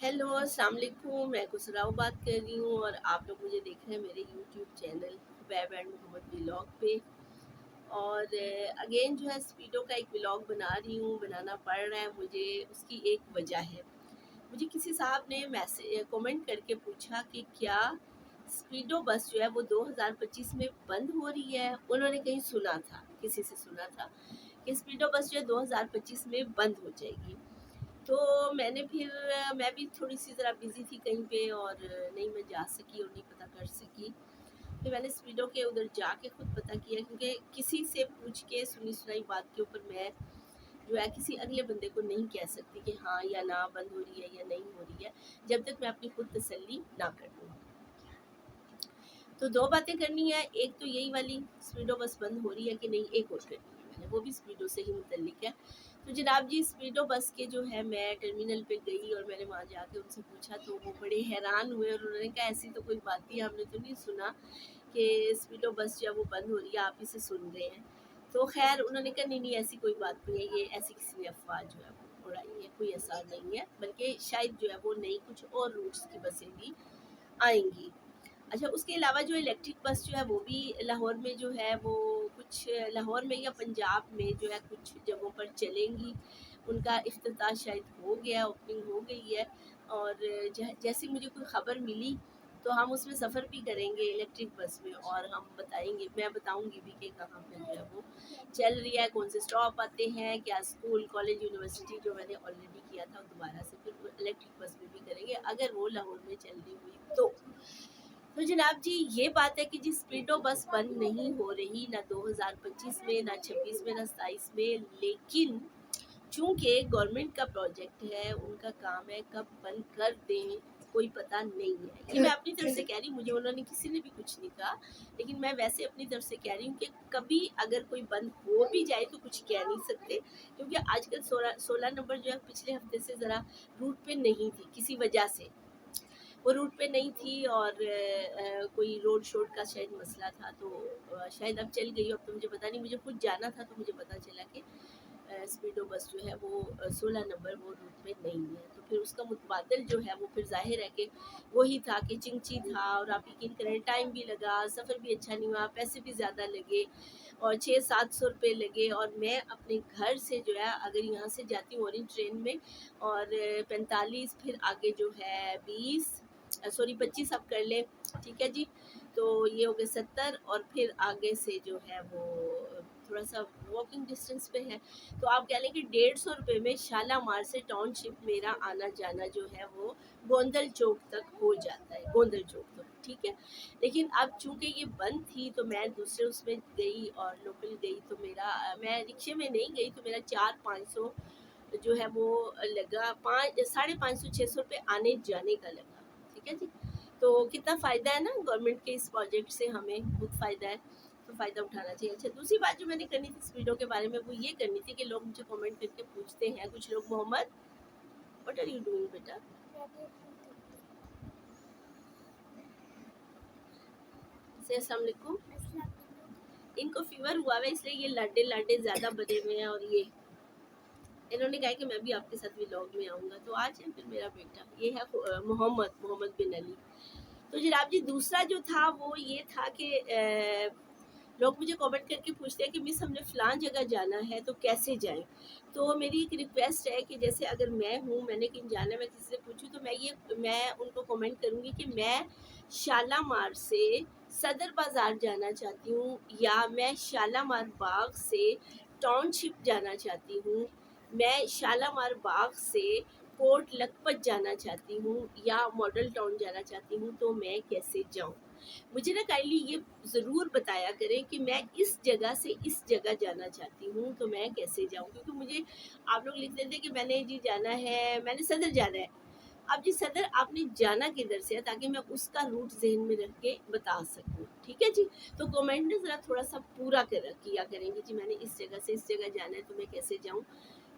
Hello, अस्सलाम वालेकुम। मैं खुसराओ बात कर रही हूँ और आप लोग मुझे देख रहे हैं मेरे YouTube channel Hubaib and Mohammad vlog पे। और अगेन जो है स्पीडो का एक व्लॉग बना रही हूँ, बनाना पड़ रहा है मुझे। उसकी एक वजह है, मुझे किसी साहब ने मैसेज कमेंट करके पूछा कि क्या स्पीडो बस जो है वो 2025 में बंद हो रही है। उन्होंने कहीं सुना था, किसी से सुना था कि स्पीडो बस जो है 2025 में बंद हो जाएगी। तो मैंने फिर मैं भी थोड़ी-सी ज़रा बिज़ी थी कहीं पे और नहीं मैं जा सकी और नहीं पता कर सकी। फिर मैंने स्पीडो के उधर जाके खुद पता किया, क्योंकि किसी से पूछ के सुनी-सुनाई बात के ऊपर मैं जो है किसी अगले बंदे को नहीं कह सकती कि हाँ या ना बंद हो रही है या नहीं हो रही है, जब तक मैं अपनी खुद तसल्ली ना कर लूँ। तो 2 बातें करनी है, एक तो यही वाली स्पीडो बस बंद हो रही है कि नहीं, एक और करनी है मैंने, वो भी स्पीडो से ही मुतल्लिक है। तो जनाब जी, स्पीडो बस के जो है मैं टर्मिनल पे गई और मैंने वहाँ जाके उनसे पूछा, तो वो बड़े हैरान हुए और उन्होंने कहा ऐसी तो कोई बात नहीं, हमने तो नहीं सुना कि स्पीडो बस जो है वो बंद हो रही है, आप इसे सुन रहे हैं। तो खैर उन्होंने कहा नहीं नहीं, ऐसी कोई बात नहीं है, ये ऐसी किसी ने अफवाह जो है वो उड़ाई है, कोई ऐसा नहीं है, बल्कि शायद जो है वो नई कुछ और रूट्स की बसें भी आएंगी। अच्छा, उसके अलावा जो इलेक्ट्रिक बस जो है वो भी लाहौर में जो है वो कुछ लाहौर में या पंजाब में जो है कुछ जगहों पर चलेंगी। उनका इफ्तिताह शायद हो गया, ओपनिंग हो गई है। और जैसी मुझे कोई ख़बर मिली तो हम उसमें सफ़र भी करेंगे इलेक्ट्रिक बस में, और हम बताएंगे, मैं बताऊंगी भी कि कहाँ पे जो है वो चल रही है, कौन से स्टॉप आते हैं, क्या स्कूल कॉलेज यूनिवर्सिटी जो मैंने ऑलरेडी किया था दोबारा से फिर इलेक्ट्रिक बस में भी करेंगे अगर वो लाहौर में चल रही हुई तो जनाब जी, ये बात है कि जी स्पीडो बस बंद नहीं हो रही, ना 2025 में, ना 26 में, ना 27 में। लेकिन चूंकि गवर्नमेंट का प्रोजेक्ट है, उनका काम है, कब बंद कर दें कोई पता नहीं है। ये मैं अपनी तरफ से कह रही हूँ, मुझे उन्होंने किसी ने भी कुछ नहीं कहा, लेकिन मैं वैसे अपनी तरफ से कह रही हूँ कि कभी अगर कोई बंद हो भी जाए तो कुछ कह नहीं सकते, क्योंकि आजकल 16 नंबर जो है पिछले हफ्ते से ज़रा रूट पे नहीं थी, किसी वजह से वो रूट पे नहीं थी, और कोई रोड शोड का शायद मसला था, तो शायद अब चल गई। अब तो मुझे पता नहीं, मुझे खुद जाना था तो मुझे पता चला कि स्पीडो बस जो है वो 16 नंबर वो रूट में नहीं है। तो फिर उसका मुतबादल जो है वो फिर जाहिर है कि वही था कि चिंची था, और आप यकीन करें टाइम भी लगा, सफ़र भी अच्छा नहीं हुआ, पैसे भी ज़्यादा लगे और 600-700 रुपये लगे। और मैं अपने घर से जो है अगर यहाँ से जाती हूँ ओरेंज ट्रेन में, और 45 फिर आगे जो है 25 आप कर लें, ठीक है जी। तो ये हो गए 70, और फिर आगे से जो है वो थोड़ा सा वॉकिंग डिस्टेंस पे है। तो आप कह लें कि 150 रुपये में शालामार से टाउनशिप मेरा आना जाना जो है वो गोंदल चौक तक हो जाता है, गोंदल चौक तक, ठीक है। लेकिन अब चूंकि ये बंद थी तो मैं दूसरे उसमें गई और लोकल गई, तो मेरा मैं रिक्शे में नहीं गई, तो मेरा 400-500 जो है वो लगा, 550-600 रुपये आने जाने का लगा, ठीक है जी। तो कितना फ़ायदा है ना गवर्नमेंट के इस प्रोजेक्ट से, हमें बहुत फ़ायदा है, तो फ़ायदा उठाना चाहिए। अच्छा, दूसरी बात जो मैंने करनी थी स्पीडो के बारे में वो ये करनी थी कि लोग मुझे कमेंट करके पूछते हैं, कुछ लोग, Mohammad what are you doing बेटा, से अस्सलाम वालेकुम। इनको फीवर हुआ है इसलिए ये लाडे लाडे ज़्यादा बने हुए हैं, और ये इन्होंने कहा कि मैं भी आपके साथ व्लॉग में आऊँगा, तो आज है फिर मेरा बेटा, ये है मोहम्मद बिन अली। तो जनाब जी, दूसरा जो था वो ये था कि लोग मुझे कमेंट करके पूछते हैं कि मिस हमने फ़लाँ जगह जाना है तो कैसे जाएं। तो मेरी एक रिक्वेस्ट है कि जैसे अगर मैं हूँ, मैंने कहीं जाना है, मैं किसी से पूछूँ, तो मैं उनको कमेंट करूँगी कि मैं शालामार से सदर बाज़ार जाना चाहती हूँ, या मैं शालामार बाग से टाउनशिप जाना चाहती हूँ, मैं शालामार बाग से कोट लखपत जाना चाहती हूँ, या मॉडल टाउन जाना चाहती हूँ, तो मैं कैसे जाऊँ। मुझे ना काइंडली ये ज़रूर बताया करें कि मैं इस जगह से इस जगह जाना चाहती हूँ तो मैं कैसे जाऊँ, क्योंकि मुझे आप लोग लिख देते कि मैंने जी जाना है, मैंने सदर जाना है। अब जी सदर आपने जाना किधर से है, ताकि मैं उसका रूट ज़हन में रख के बता सकूँ, ठीक है जी। तो कमेंट में ज़रा थोड़ा सा पूरा किया करेंगे जी, मैंने इस जगह से इस जगह जाना है तो मैं कैसे जाऊँ।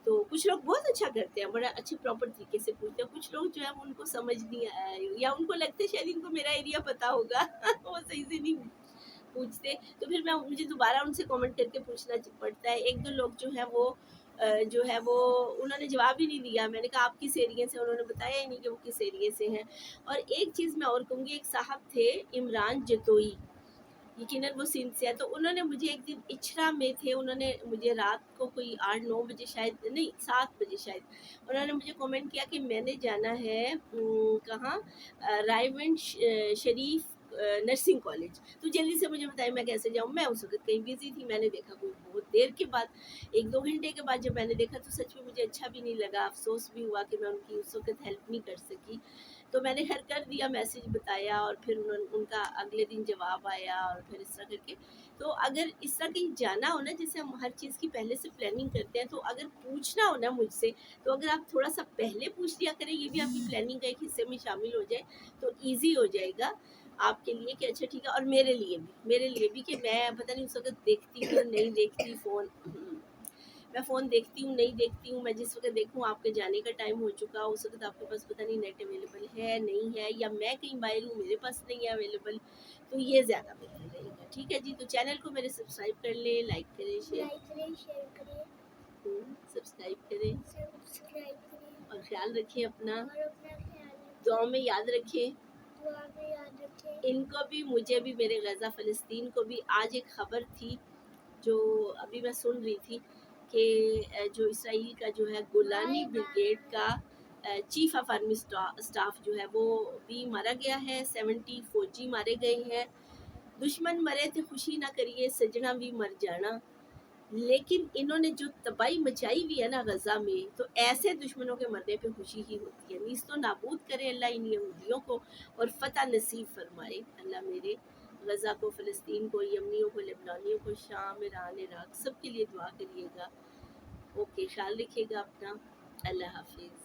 तो कुछ लोग बहुत अच्छा करते हैं, बड़ा अच्छे प्रॉपर तरीके से पूछते हैं, कुछ लोग जो है उनको समझ नहीं आया, या उनको लगता है शायद इनको मेरा एरिया पता होगा वो सही से नहीं पूछते, तो फिर मुझे दोबारा उनसे कमेंट करके पूछना पड़ता है। एक दो लोग जो है वो جو ہے وہ انہوں نے جواب ہی نہیں دیا. میں نے کہا آپ کس ایریے سے, انہوں نے بتایا ہی نہیں کہ وہ کس ایریے سے ہیں. اور ایک چیز میں اور کہوں گی, ایک صاحب تھے عمران جتوئی, یقیناً وہ سندھ سے ہے, تو انہوں نے مجھے ایک دن اچھرا میں تھے, انہوں نے مجھے رات کو کوئی 8-9 بجے شاید نہیں 7 بجے شاید, انہوں نے مجھے کومنٹ کیا کہ میں نے جانا ہے کہاں, رائے ونڈ شریف نرسنگ کالج, تو جلدی سے مجھے بتائیں میں کیسے جاؤں. میں اس وقت کہیں بزی تھی, میں نے دیکھا کوئی بہت دیر کے بعد, 1-2 گھنٹے کے بعد جب میں نے دیکھا تو سچ میں مجھے اچھا بھی نہیں لگا, افسوس بھی ہوا کہ میں ان کی اس وقت ہیلپ نہیں کر سکی. تو میں نے خیر کر دیا, میسج بتایا, اور پھر ان کا اگلے دن جواب آیا, اور پھر اس طرح کر کے. تو اگر اس طرح کہیں جانا ہو نا, جیسے ہم ہر چیز کی پہلے سے پلاننگ کرتے ہیں, تو اگر پوچھنا ہو نا مجھ سے, تو اگر آپ تھوڑا سا پہلے پوچھ لیا کریں, یہ بھی آپ کی پلاننگ کا ایک حصے میں شامل ہو جائے, تو ایزی ہو جائے گا آپ کے لیے کہ اچھا ٹھیک ہے. اور میرے لیے بھی کہ میں پتہ نہیں اس وقت دیکھتی ہوں نہیں دیکھتی فون, میں فون دیکھتی ہوں نہیں دیکھتی ہوں, میں جس وقت دیکھوں آپ کے جانے کا ٹائم ہو چکا, اس وقت آپ کے پاس پتہ نہیں نیٹ اویلیبل ہے نہیں ہے, یا میں کہیں باہر ہوں میرے پاس نہیں ہے اویلیبل, تو یہ زیادہ بہتر رہے گا. ٹھیک ہے جی, تو چینل کو میرے سبسکرائب کر لیں, لائک کریں, شیئر کریں, سبسکرائب کریں, اور خیال رکھیں اپنا, دعاؤں میں یاد رکھیں ان کو بھی, مجھے بھی, میرے غزہ فلسطین کو بھی. آج ایک خبر تھی جو ابھی میں سن رہی تھی کہ جو اسرائیل کا جو ہے گولانی بریگیڈ کا چیف آف آرمی اسٹاف جو ہے وہ بھی مارا گیا ہے, 70 فوجی مارے گئے ہیں. دشمن مرے تھے خوشی نہ کریے, سجنا بھی مر جانا. لیکن انہوں نے جو تباہی مچائی ہوئی ہے نا غزہ میں, تو ایسے دشمنوں کے مرنے پہ خوشی ہی ہوتی ہے. نیست و نابود کرے اللہ ان یہودیوں کو, اور فتح نصیب فرمائے اللہ میرے غزہ کو, فلسطین کو, یمنیوں کو, لبنانیوں کو, شام, ایران, عراق, سب کے لیے دعا کریے گا. اوکے, خیال رکھیے گا اپنا, اللہ حافظ.